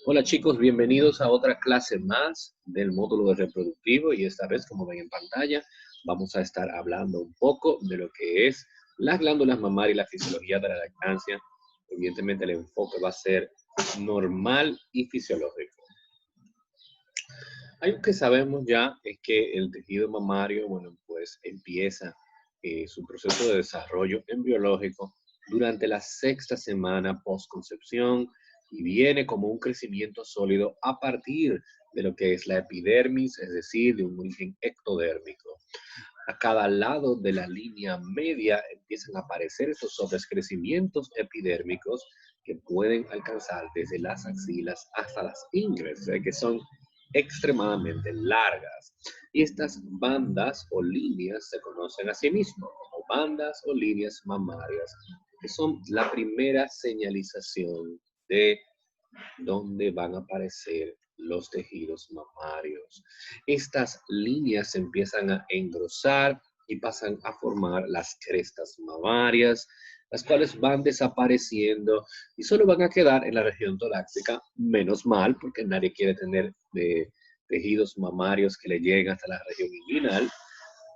Hola chicos, bienvenidos a otra clase más del módulo de reproductivo y esta vez, como ven en pantalla, vamos a estar hablando un poco de lo que es las glándulas mamarias y la fisiología de la lactancia. Evidentemente el enfoque va a ser normal y fisiológico. Algo que sabemos ya es que el tejido mamario, bueno, pues empieza su proceso de desarrollo embriológico durante la sexta semana postconcepción y viene como un crecimiento sólido a partir de lo que es la epidermis, es decir, de un origen ectodérmico. A cada lado de la línea media empiezan a aparecer esos sobrecrecimientos epidérmicos que pueden alcanzar desde las axilas hasta las ingles, que son extremadamente largas. Y estas bandas o líneas se conocen a sí mismas como bandas o líneas mamarias, que son la primera señalización de donde van a aparecer los tejidos mamarios. Estas líneas se empiezan a engrosar y pasan a formar las crestas mamarias, las cuales van desapareciendo y solo van a quedar en la región torácica, menos mal, porque nadie quiere tener tejidos mamarios que le lleguen hasta la región inguinal,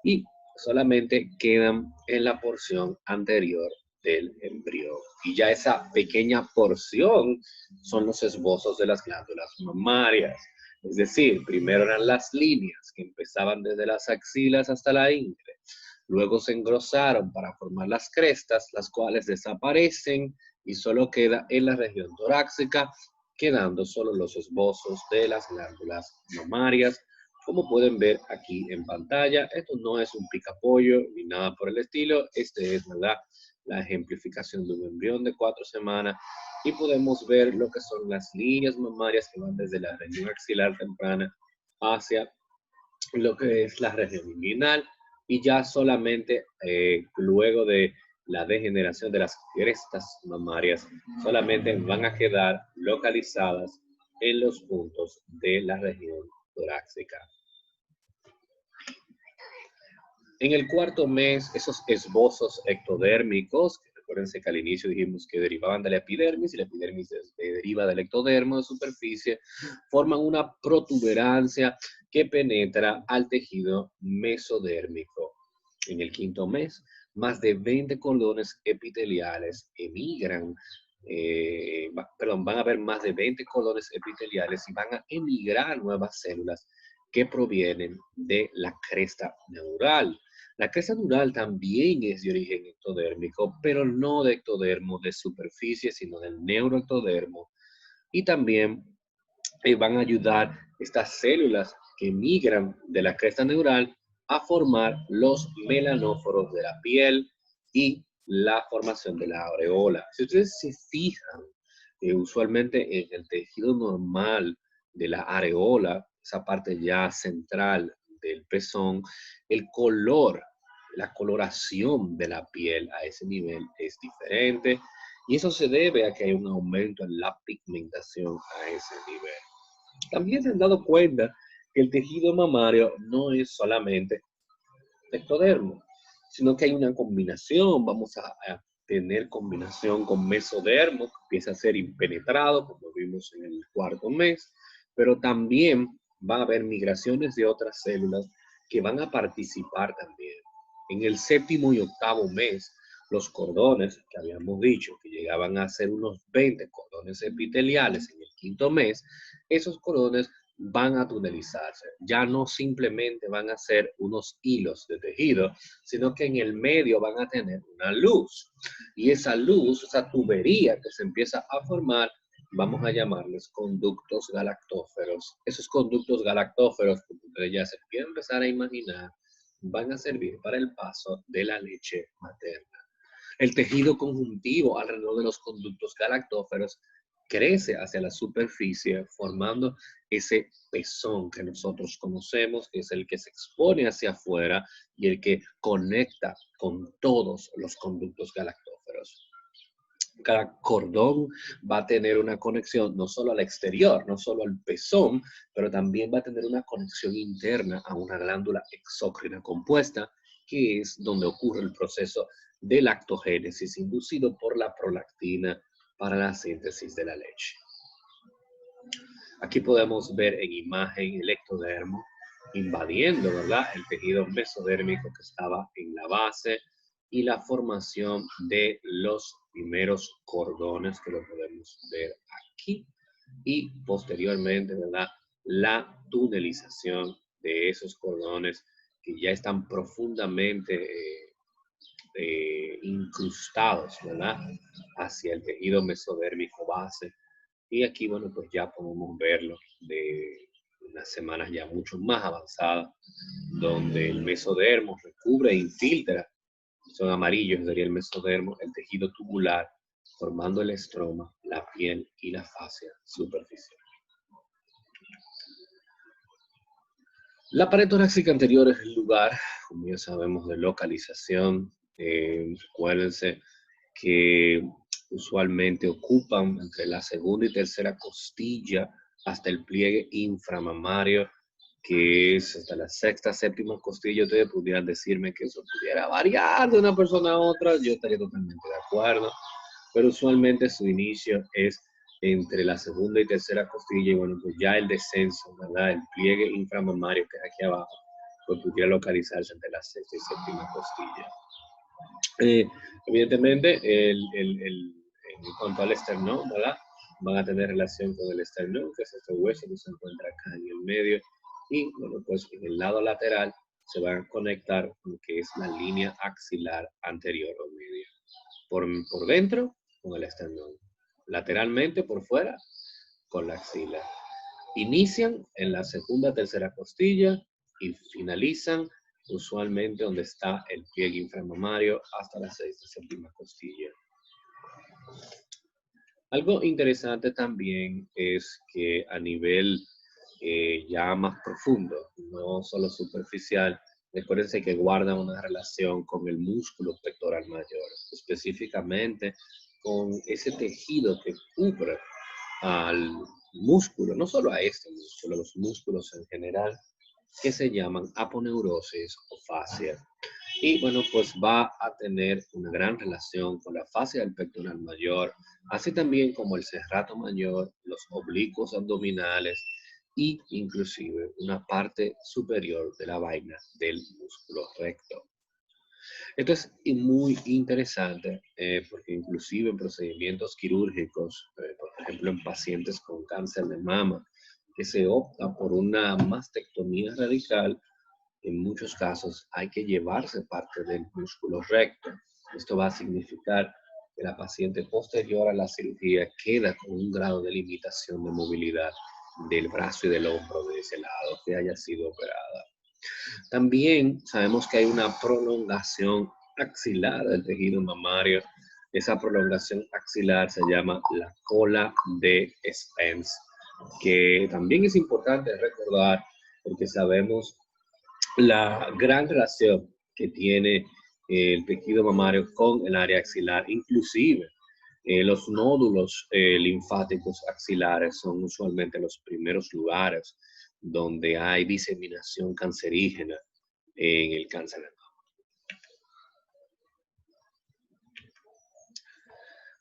y solamente quedan en la porción anterior del embrión. Y ya esa pequeña porción son los esbozos de las glándulas mamarias. Es decir, primero eran las líneas que empezaban desde las axilas hasta la ingle. Luego se engrosaron para formar las crestas, las cuales desaparecen y solo queda en la región torácica, quedando solo los esbozos de las glándulas mamarias, como pueden ver aquí en pantalla. Esto no es un picapollo ni nada por el estilo. Este es, ¿verdad?, la ejemplificación de un embrión de 4 semanas. Y podemos ver lo que son las líneas mamarias que van desde la región axilar temprana hacia lo que es la región inguinal. Y ya solamente luego de la degeneración de las crestas mamarias, solamente van a quedar localizadas en los puntos de la región torácica. En el cuarto mes, esos esbozos ectodérmicos, que recuérdense que al inicio dijimos que derivaban de la epidermis, y la epidermis deriva del ectodermo de superficie, forman una protuberancia que penetra al tejido mesodérmico. En el quinto mes, más de 20 cordones epiteliales emigran, van a haber más de 20 cordones epiteliales y van a emigrar nuevas células que provienen de la cresta neural. La cresta neural también es de origen ectodérmico, pero no de ectodermo de superficie, sino del neuroectodermo. Y también van a ayudar estas células que migran de la cresta neural a formar los melanóforos de la piel y la formación de la areola. Si ustedes se fijan, usualmente en el tejido normal de la areola, esa parte ya central del pezón, el color, la coloración de la piel a ese nivel es diferente, y eso se debe a que hay un aumento en la pigmentación a ese nivel. También se han dado cuenta que el tejido mamario no es solamente ectodermo, sino que hay una combinación. Vamos a tener combinación con mesodermo, que empieza a ser impenetrado, como vimos en el cuarto mes, pero también va a haber migraciones de otras células que van a participar también. En el séptimo y octavo mes, los cordones, que habíamos dicho que llegaban a ser unos 20 cordones epiteliales en el quinto mes, esos cordones van a tunelizarse. Ya no simplemente van a ser unos hilos de tejido, sino que en el medio van a tener una luz. Y esa luz, esa tubería que se empieza a formar, vamos a llamarles conductos galactóferos. Esos conductos galactóferos, como ustedes ya se pueden empezar a imaginar, van a servir para el paso de la leche materna. El tejido conjuntivo alrededor de los conductos galactóferos crece hacia la superficie, formando ese pezón que nosotros conocemos, que es el que se expone hacia afuera y el que conecta con todos los conductos galactóferos. Cada cordón va a tener una conexión no solo al exterior, no solo al pezón, pero también va a tener una conexión interna a una glándula exócrina compuesta, que es donde ocurre el proceso de lactogénesis inducido por la prolactina para la síntesis de la leche. Aquí podemos ver en imagen el ectodermo invadiendo, ¿verdad?, el tejido mesodérmico que estaba en la base y la formación de los primeros cordones que lo podemos ver aquí y posteriormente, ¿verdad?, la tunelización de esos cordones que ya están profundamente incrustados, ¿verdad?, hacia el tejido mesodérmico base. Y aquí, bueno, pues ya podemos verlo de unas semanas ya mucho más avanzadas, donde el mesodermo recubre e infiltra, son amarillos, sería el mesodermo, el tejido tubular, formando el estroma, la piel y la fascia superficial. La pared torácica anterior es el lugar, como ya sabemos, de localización. Recuérdense que usualmente ocupan entre la segunda y tercera costilla hasta el pliegue inframamario, que es hasta la sexta, séptima costilla. Ustedes pudieran decirme que eso pudiera variar de una persona a otra, yo estaría totalmente de acuerdo, pero usualmente su inicio es entre la segunda y tercera costilla, y bueno, pues ya el descenso, ¿verdad? El pliegue inframamario que es aquí abajo, pues pudiera localizarse entre la sexta y séptima costilla. Evidentemente, en cuanto al esternón, ¿verdad?, van a tener relación con el esternón, que es este hueso que se encuentra acá en el medio, y bueno, pues en el lado lateral se van a conectar con lo que es la línea axilar anterior o media. Por dentro, con el esternón. Lateralmente, por fuera, con la axila. Inician en la segunda, tercera costilla y finalizan usualmente donde está el pliegue inframamario hasta la sexta, séptima costilla. Algo interesante también es que a nivel ya más profundo, no solo superficial, recuérdense que guarda una relación con el músculo pectoral mayor, específicamente con ese tejido que cubre al músculo, no solo a este músculo, los músculos en general, que se llaman aponeurosis o fascia. Y bueno, pues va a tener una gran relación con la fascia del pectoral mayor, así también como el serrato mayor, los oblicuos abdominales y inclusive una parte superior de la vaina del músculo recto. Esto es muy interesante porque inclusive en procedimientos quirúrgicos, por ejemplo en pacientes con cáncer de mama, que se opta por una mastectomía radical, en muchos casos hay que llevarse parte del músculo recto. Esto va a significar que la paciente posterior a la cirugía queda con un grado de limitación de movilidad del brazo y del hombro de ese lado que haya sido operada. También sabemos que hay una prolongación axilar del tejido mamario. Esa prolongación axilar se llama la cola de Spence, que también es importante recordar porque sabemos la gran relación que tiene el tejido mamario con el área axilar. Inclusive los nódulos linfáticos axilares son usualmente los primeros lugares donde hay diseminación cancerígena en el cáncer de mama.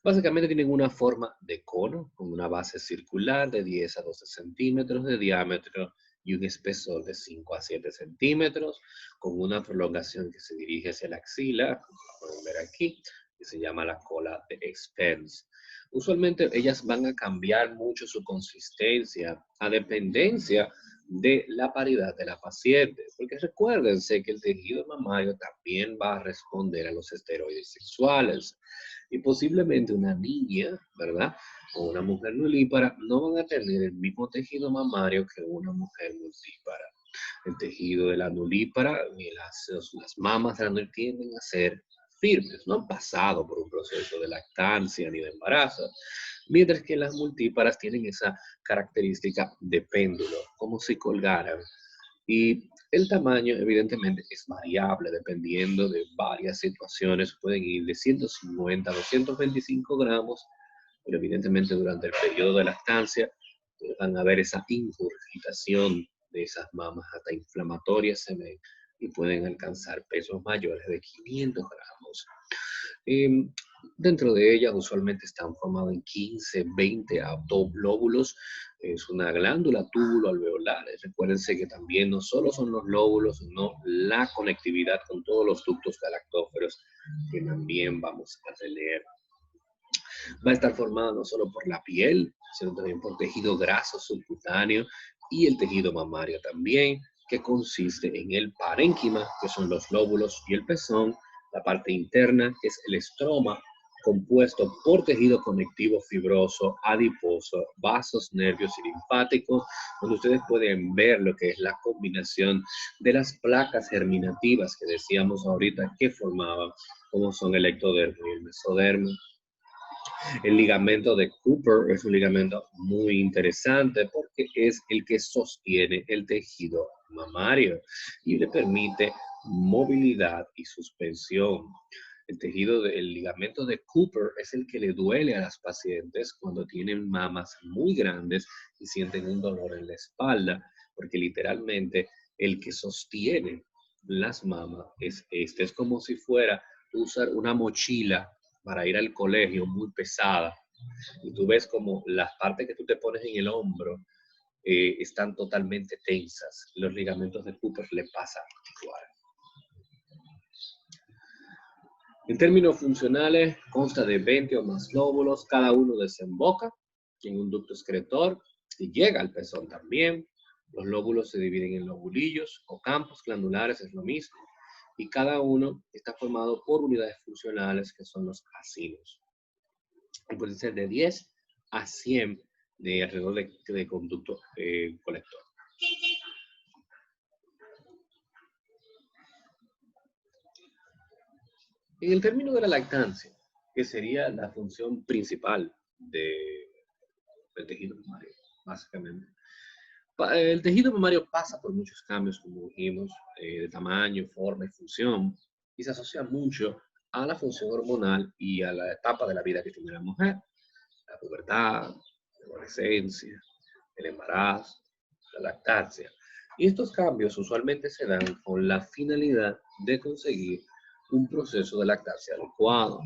Básicamente tienen una forma de cono con una base circular de 10 a 12 centímetros de diámetro y un espesor de 5 a 7 centímetros, con una prolongación que se dirige hacia la axila, como pueden ver aquí, que se llama la cola de Spence. Usualmente ellas van a cambiar mucho su consistencia a dependencia de la paridad de la paciente, porque recuérdense que el tejido mamario también va a responder a los esteroides sexuales y posiblemente una niña, ¿verdad?, o una mujer nulípara no van a tener el mismo tejido mamario que una mujer multípara. El tejido de la nulípara y las mamas de la nulípara tienden a ser firmes, no han pasado por un proceso de lactancia ni de embarazo, mientras que las multíparas tienen esa característica de péndulo, como si colgaran. Y el tamaño, evidentemente, es variable dependiendo de varias situaciones. Pueden ir de 150 a 225 gramos, pero evidentemente durante el periodo de lactancia van a ver esa ingurgitación de esas mamas hasta inflamatorias se ven y pueden alcanzar pesos mayores de 500 gramos. Dentro de ellas usualmente están formados en 15, 20 lóbulos. Es una glándula túbulo-alveolar. Recuérdense que también no solo son los lóbulos, sino la conectividad con todos los ductos galactóferos que también vamos a tener. Va a estar formado no solo por la piel, sino también por tejido graso subcutáneo y el tejido mamario también, que consiste en el parénquima, que son los lóbulos y el pezón, la parte interna, que es el estroma, compuesto por tejido conectivo fibroso, adiposo, vasos, nervios y linfáticos, donde ustedes pueden ver lo que es la combinación de las placas germinativas que decíamos ahorita que formaban, como son el ectodermo y el mesodermo. El ligamento de Cooper es un ligamento muy interesante porque es el que sostiene el tejido mamario y le permite movilidad y suspensión. El ligamento de Cooper es el que le duele a las pacientes cuando tienen mamas muy grandes y sienten un dolor en la espalda, porque literalmente el que sostiene las mamas es como si fuera usar una mochila para ir al colegio muy pesada y tú ves como las partes que tú te pones en el hombro están totalmente tensas. Los ligamentos de Cooper le pasa igual. En términos funcionales, consta de 20 o más lóbulos, cada uno desemboca en un ducto excretor y llega al pezón también. Los lóbulos se dividen en lobulillos o campos glandulares, es lo mismo, y cada uno está formado por unidades funcionales que son los acinos. Y puede ser de 10 a 100 de alrededor de conducto colector. En el término de la lactancia, que sería la función principal del tejido mamario, básicamente. El tejido mamario pasa por muchos cambios, como dijimos, de tamaño, forma y función, y se asocia mucho a la función hormonal y a la etapa de la vida que tiene la mujer, la pubertad, la adolescencia, el embarazo, la lactancia. Y estos cambios usualmente se dan con la finalidad de conseguir un proceso de lactancia adecuado.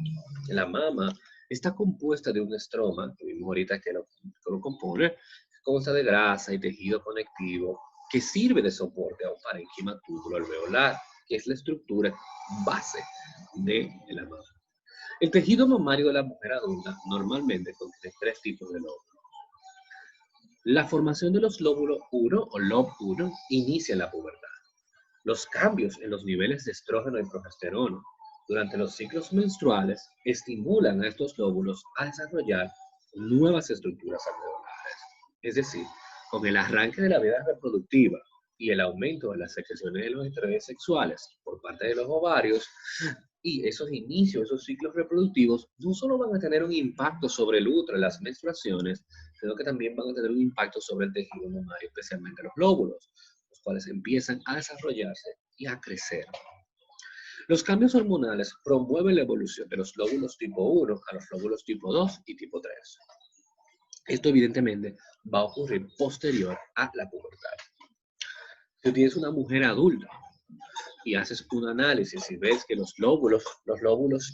La mama está compuesta de un estroma, que vimos ahorita que lo compone, consta de grasa y tejido conectivo que sirve de soporte a un parénquima túbulo-alveolar, que es la estructura base de la mama. El tejido mamario de la mujer adulta normalmente contiene 3 tipos de lóbulos. La formación de los lóbulos 1 o lob 1 inicia en la pubertad. Los cambios en los niveles de estrógeno y progesterona durante los ciclos menstruales estimulan a estos lóbulos a desarrollar nuevas estructuras alveolares. Es decir, con el arranque de la vida reproductiva y el aumento de las secreciones de los esteroides sexuales por parte de los ovarios, y esos inicios, esos ciclos reproductivos, no solo van a tener un impacto sobre el útero en las menstruaciones, sino que también van a tener un impacto sobre el tejido mamario, especialmente los lóbulos, los cuales empiezan a desarrollarse y a crecer. Los cambios hormonales promueven la evolución de los lóbulos tipo 1 a los lóbulos tipo 2 y tipo 3. Esto evidentemente va a ocurrir posterior a la pubertad. Si tú tienes una mujer adulta y haces un análisis y ves que los lóbulos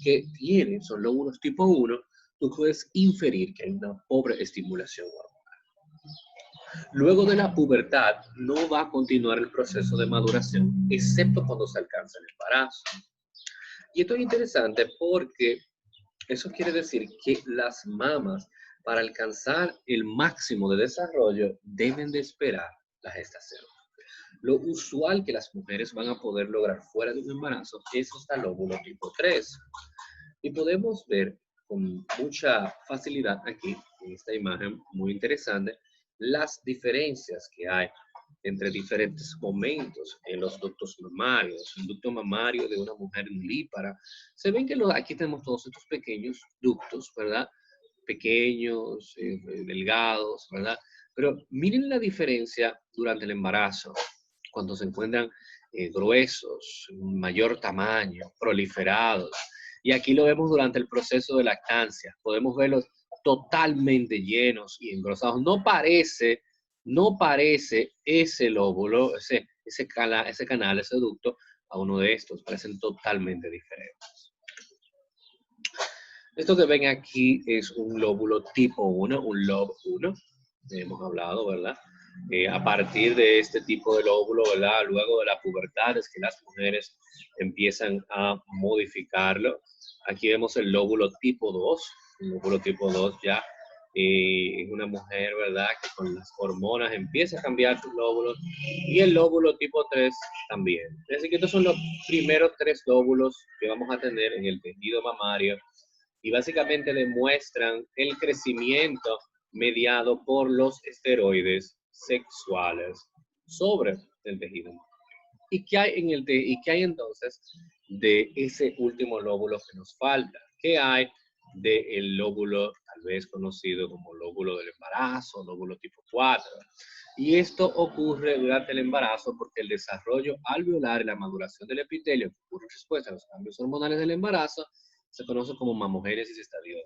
que tienen son lóbulos tipo 1, tú puedes inferir que hay una pobre estimulación hormonal. Luego de la pubertad no va a continuar el proceso de maduración, excepto cuando se alcanza el embarazo. Y esto es interesante porque eso quiere decir que las mamas, para alcanzar el máximo de desarrollo, deben de esperar la gestación. Lo usual que las mujeres van a poder lograr fuera de un embarazo es hasta el óvulo tipo 3. Y podemos ver con mucha facilidad aquí, en esta imagen muy interesante, las diferencias que hay entre diferentes momentos en los ductos mamarios. El ducto mamario de una mujer nulípara. Se ven que aquí tenemos todos estos pequeños ductos, ¿verdad? Pequeños, delgados, ¿verdad? Pero miren la diferencia durante el embarazo, cuando se encuentran gruesos, mayor tamaño, proliferados. Y aquí lo vemos durante el proceso de lactancia. Podemos verlos totalmente llenos y engrosados. No parece ese lóbulo, ese canal, ese ducto, a uno de estos. Parecen totalmente diferentes. Esto que ven aquí es un lóbulo tipo 1, un lob 1. Hemos hablado, ¿verdad? A partir de este tipo de lóbulo, ¿verdad? Luego de la pubertad es que las mujeres empiezan a modificarlo. Aquí vemos el lóbulo tipo 2. El lóbulo tipo 2 ya es una mujer, ¿verdad? Que con las hormonas empieza a cambiar sus lóbulos. Y el lóbulo tipo 3 también. Es decir, que estos son los primeros 3 lóbulos que vamos a tener en el tejido mamario y básicamente demuestran el crecimiento mediado por los esteroides sexuales sobre el tejido. ¿Y qué hay, ¿Y qué hay entonces de ese último lóbulo que nos falta? ¿Qué hay del lóbulo tal vez conocido como lóbulo del embarazo, lóbulo tipo 4? Y esto ocurre durante el embarazo porque el desarrollo alveolar y la maduración del epitelio que ocurre después a los cambios hormonales del embarazo se conoce como mamogénesis estadio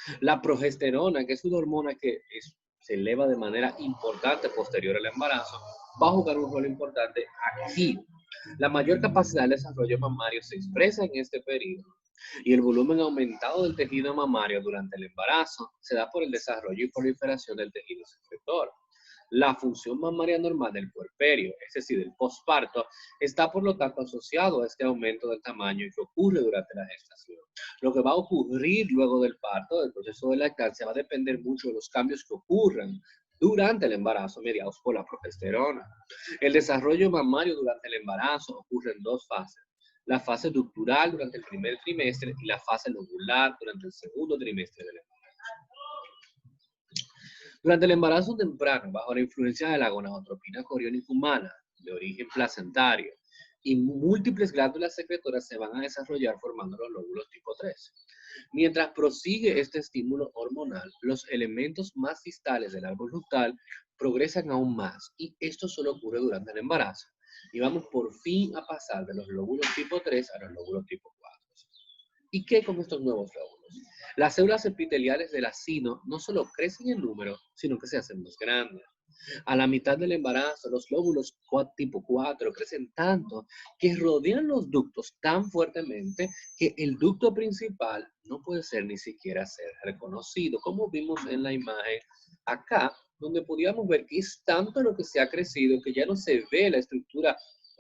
2. La progesterona, que es una hormona que se eleva de manera importante posterior al embarazo, va a jugar un rol importante aquí. La mayor capacidad de desarrollo mamario se expresa en este periodo y el volumen aumentado del tejido mamario durante el embarazo se da por el desarrollo y proliferación del tejido secretor. La función mamaria normal del puerperio, es decir, del posparto, está por lo tanto asociado a este aumento del tamaño que ocurre durante la gestación. Lo que va a ocurrir luego del parto, del proceso de lactancia, va a depender mucho de los cambios que ocurran durante el embarazo mediados por la progesterona. El desarrollo mamario durante el embarazo ocurre en 2 fases. La fase ductural durante el primer trimestre y la fase lobular durante el segundo trimestre del embarazo. Durante el embarazo temprano, bajo la influencia de la gonadotropina coriónica humana, de origen placentario, y múltiples glándulas secretoras se van a desarrollar formando los lóbulos tipo 3. Mientras prosigue este estímulo hormonal, los elementos más distales del árbol ductal progresan aún más, y esto solo ocurre durante el embarazo. Y vamos por fin a pasar de los lóbulos tipo 3 a los lóbulos tipo 4. ¿Y qué con estos nuevos lóbulos? Las células epiteliales del acino no solo crecen en número, sino que se hacen más grandes. A la mitad del embarazo, los lóbulos tipo 4 crecen tanto que rodean los ductos tan fuertemente que el ducto principal no puede ser ni siquiera ser reconocido, como vimos en la imagen acá, donde podíamos ver que es tanto lo que se ha crecido que ya no se ve la estructura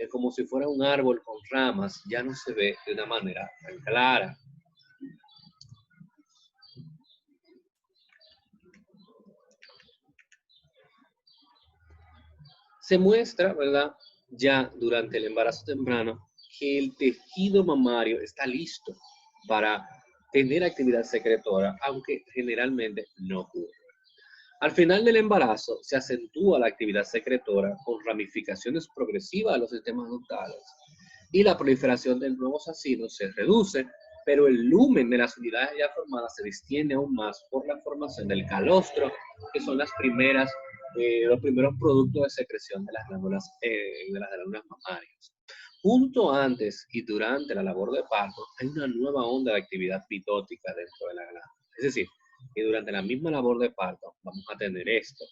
como si fuera un árbol con ramas, ya no se ve de una manera tan clara. Se muestra, ¿verdad? Ya durante el embarazo temprano, que el tejido mamario está listo para tener actividad secretora, aunque generalmente no ocurre. Al final del embarazo se acentúa la actividad secretora con ramificaciones progresivas de los sistemas ductales y la proliferación de nuevos ácidos se reduce, pero el lumen de las unidades ya formadas se distiende aún más por la formación del calostro, que son los primeros productos de secreción de las glándulas mamarias. Junto antes y durante la labor de parto hay una nueva onda de actividad mitótica dentro de la glándula. Es decir, que durante la misma labor de parto vamos a tener esto.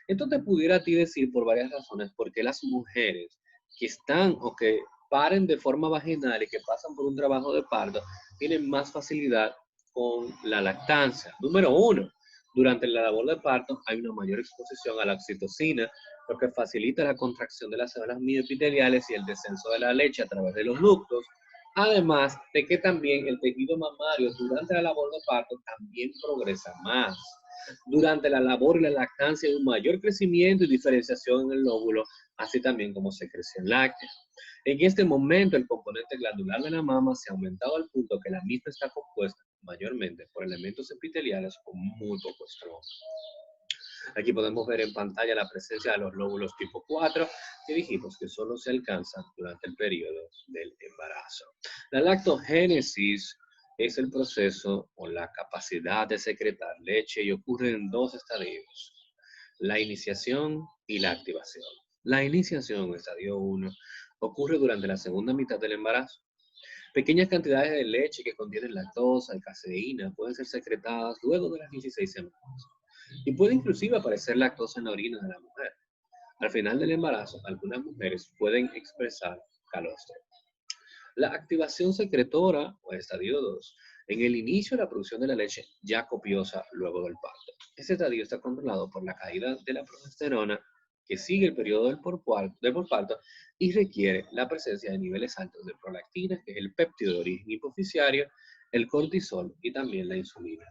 Esto te pudiera a ti decir por varias razones por qué las mujeres que están o que paren de forma vaginal y que pasan por un trabajo de parto tienen más facilidad con la lactancia. Número uno, durante la labor de parto hay una mayor exposición a la oxitocina, lo que facilita la contracción de las células mioepiteliales y el descenso de la leche a través de los ductos. Además de que también el tejido mamario durante la labor de parto también progresa más. Durante la labor y la lactancia hay un mayor crecimiento y diferenciación en el lóbulo, así también como secreción láctea. En este momento, el componente glandular de la mama se ha aumentado al punto que la misma está compuesta mayormente por elementos epiteliales con muy poco estrógeno. Aquí podemos ver en pantalla la presencia de los lóbulos tipo 4, que dijimos que solo se alcanzan durante el periodo del embarazo. La lactogénesis es el proceso o la capacidad de secretar leche y ocurre en 2 estadios, la iniciación y la activación. La iniciación, estadio 1, ocurre durante la segunda mitad del embarazo. Pequeñas cantidades de leche que contienen lactosa y caseína pueden ser secretadas luego de las 16 semanas y puede inclusive aparecer lactosa en la orina de la mujer. Al final del embarazo, algunas mujeres pueden expresar calostro. La activación secretora, o estadio 2, en el inicio de la producción de la leche ya copiosa luego del parto. Este estadio está controlado por la caída de la progesterona que sigue el periodo del posparto y requiere la presencia de niveles altos de prolactina, que es el péptido de origen hipoficiario, el cortisol y también la insulina.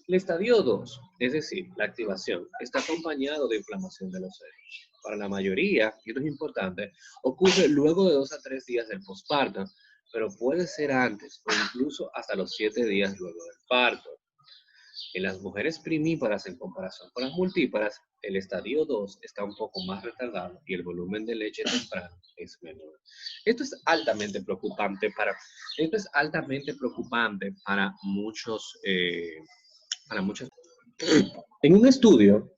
El estadio 2, es decir, la activación, está acompañado de inflamación de los senos. Para la mayoría, y esto es importante, ocurre luego de 2 a 3 días del posparto, pero puede ser antes o incluso hasta los 7 días luego del parto. En las mujeres primíparas, en comparación con las multíparas, el estadio 2 está un poco más retardado y el volumen de leche temprano es menor. Esto es altamente preocupante para muchos, En un estudio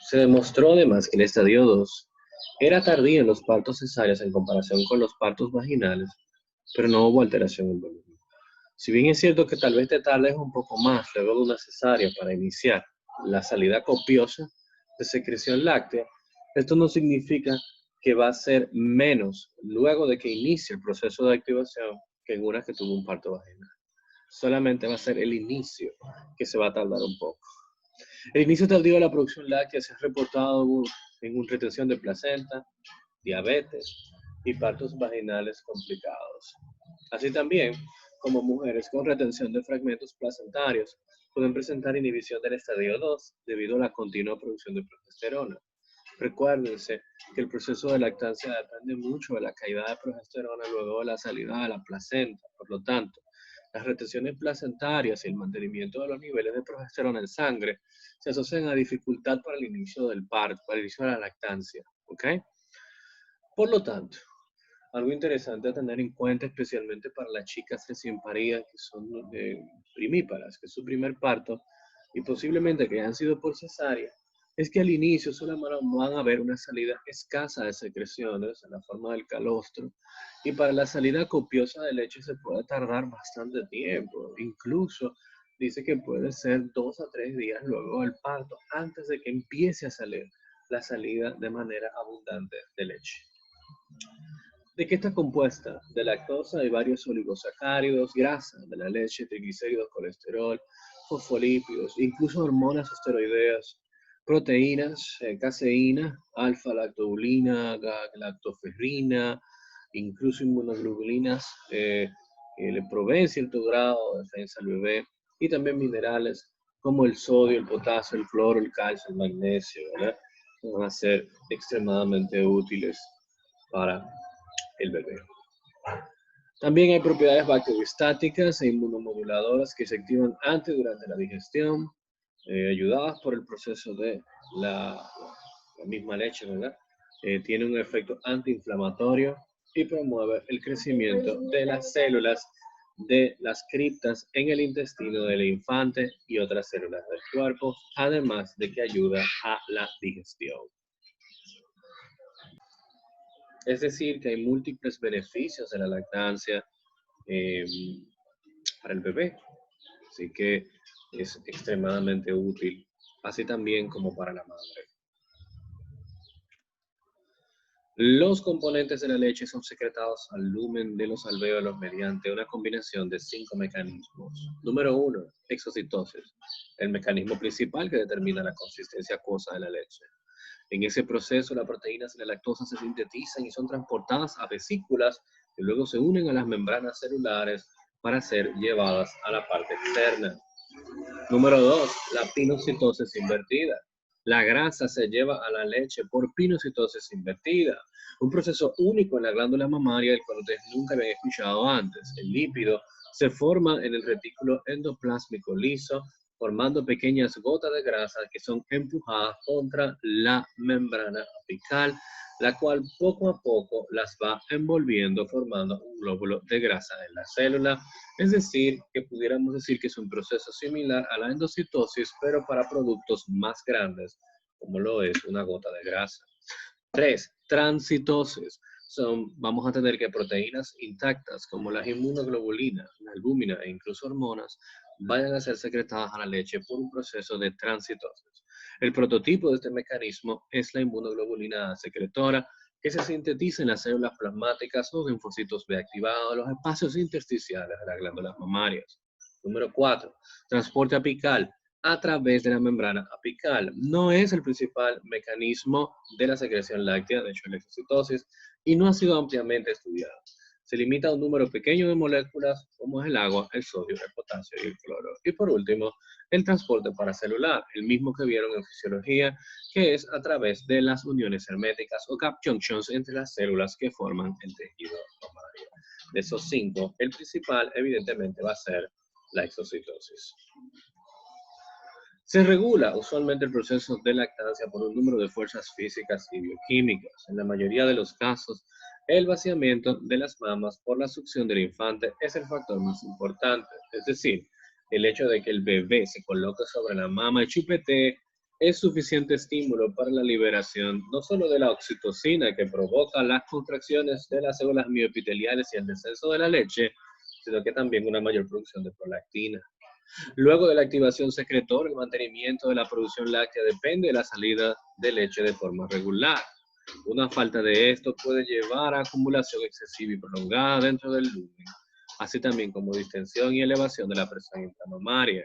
se demostró además que el estadio 2 era tardío en los partos cesáreos en comparación con los partos vaginales, pero no hubo alteración en volumen. Si bien es cierto que tal vez te tardes un poco más luego de una cesárea para iniciar la salida copiosa de secreción láctea, esto no significa que va a ser menos luego de que inicie el proceso de activación que en una que tuvo un parto vaginal. Solamente va a ser el inicio que se va a tardar un poco. El inicio tardío de la producción láctea se ha reportado en una retención de placenta, diabetes y partos vaginales complicados. Así también, como mujeres con retención de fragmentos placentarios pueden presentar inhibición del estadio 2 debido a la continua producción de progesterona. Recuérdense que el proceso de lactancia depende mucho de la caída de progesterona luego de la salida de la placenta. Por lo tanto, las retenciones placentarias y el mantenimiento de los niveles de progesterona en sangre se asocian a dificultad para el inicio del parto, para el inicio de la lactancia. ¿Ok? Por lo tanto, algo interesante a tener en cuenta, especialmente para las chicas recién paridas que son primíparas, que es su primer parto, y posiblemente que hayan sido por cesárea, es que al inicio solamente van a haber una salida escasa de secreciones en la forma del calostro, y para la salida copiosa de leche se puede tardar bastante tiempo. Incluso dice que puede ser 2 a 3 días luego del parto, antes de que empiece a salir la salida de manera abundante de leche. ¿De qué está compuesta? De lactosa y varios oligosacáridos, grasa de la leche, triglicéridos, colesterol, fosfolípidos, incluso hormonas esteroideas, proteínas, caseína, alfa-lactobulina, lactoferrina, incluso inmunoglobulinas, que le proveen cierto grado de defensa al bebé, y también minerales como el sodio, el potasio, el cloro, el calcio, el magnesio, ¿verdad? Que van a ser extremadamente útiles para el bebé. También hay propiedades bacteriostáticas e inmunomoduladoras que se activan antes y durante la digestión, ayudadas por el proceso de la misma leche, ¿verdad? Tiene un efecto antiinflamatorio y promueve el crecimiento de las células de las criptas en el intestino del infante y otras células del cuerpo, además de que ayuda a la digestión. Es decir, que hay múltiples beneficios de la lactancia para el bebé. Así que es extremadamente útil, así también como para la madre. Los componentes de la leche son secretados al lumen de los alvéolos mediante una combinación de 5 mecanismos. Número 1, exocitosis, el mecanismo principal que determina la consistencia acuosa de la leche. En ese proceso, las proteínas y la lactosa se sintetizan y son transportadas a vesículas que luego se unen a las membranas celulares para ser llevadas a la parte externa. Número 2, la pinocitosis invertida. La grasa se lleva a la leche por pinocitosis invertida, un proceso único en la glándula mamaria del cual ustedes nunca habían escuchado antes. El lípido se forma en el retículo endoplásmico liso, formando pequeñas gotas de grasa que son empujadas contra la membrana apical, la cual poco a poco las va envolviendo, formando un glóbulo de grasa en la célula. Es decir, que pudiéramos decir que es un proceso similar a la endocitosis, pero para productos más grandes, como lo es una gota de grasa. 3, transitosis. Vamos a tener que proteínas intactas, como las inmunoglobulinas, la albúmina e incluso hormonas, vayan a ser secretadas a la leche por un proceso de transitosis. El prototipo de este mecanismo es la inmunoglobulina secretora, que se sintetiza en las células plasmáticas, los linfocitos B activados, los espacios intersticiales de las glándulas mamarias. Número 4. Transporte apical a través de la membrana apical. No es el principal mecanismo de la secreción láctea, de hecho la exocitosis, y no ha sido ampliamente estudiado. Se limita a un número pequeño de moléculas como es el agua, el sodio, el potasio y el cloro. Y por último, el transporte paracelular, el mismo que vieron en fisiología, que es a través de las uniones herméticas o gap junctions entre las células que forman el tejido mamario. De esos 5, el principal evidentemente va a ser la exocitosis. Se regula usualmente el proceso de lactancia por un número de fuerzas físicas y bioquímicas. En la mayoría de los casos, el vaciamiento de las mamas por la succión del infante es el factor más importante. Es decir, el hecho de que el bebé se coloque sobre la mama y chupetee es suficiente estímulo para la liberación no solo de la oxitocina que provoca las contracciones de las células mioepiteliales y el descenso de la leche, sino que también una mayor producción de prolactina. Luego de la activación secretora, el mantenimiento de la producción láctea depende de la salida de leche de forma regular. Una falta de esto puede llevar a acumulación excesiva y prolongada dentro del lumen, así también como distensión y elevación de la presión intramamaria.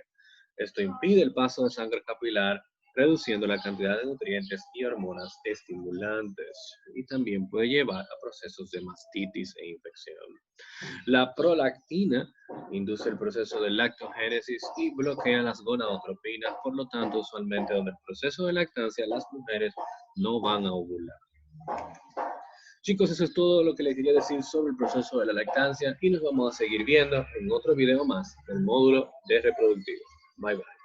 Esto impide el paso de sangre capilar, reduciendo la cantidad de nutrientes y hormonas estimulantes, y también puede llevar a procesos de mastitis e infección. La prolactina induce el proceso de lactogénesis y bloquea las gonadotropinas, por lo tanto, usualmente donde el proceso de lactancia las mujeres no van a ovular. Chicos, eso es todo lo que les quería decir sobre el proceso de la lactancia y nos vamos a seguir viendo en otro video más del módulo de reproductivo. Bye bye.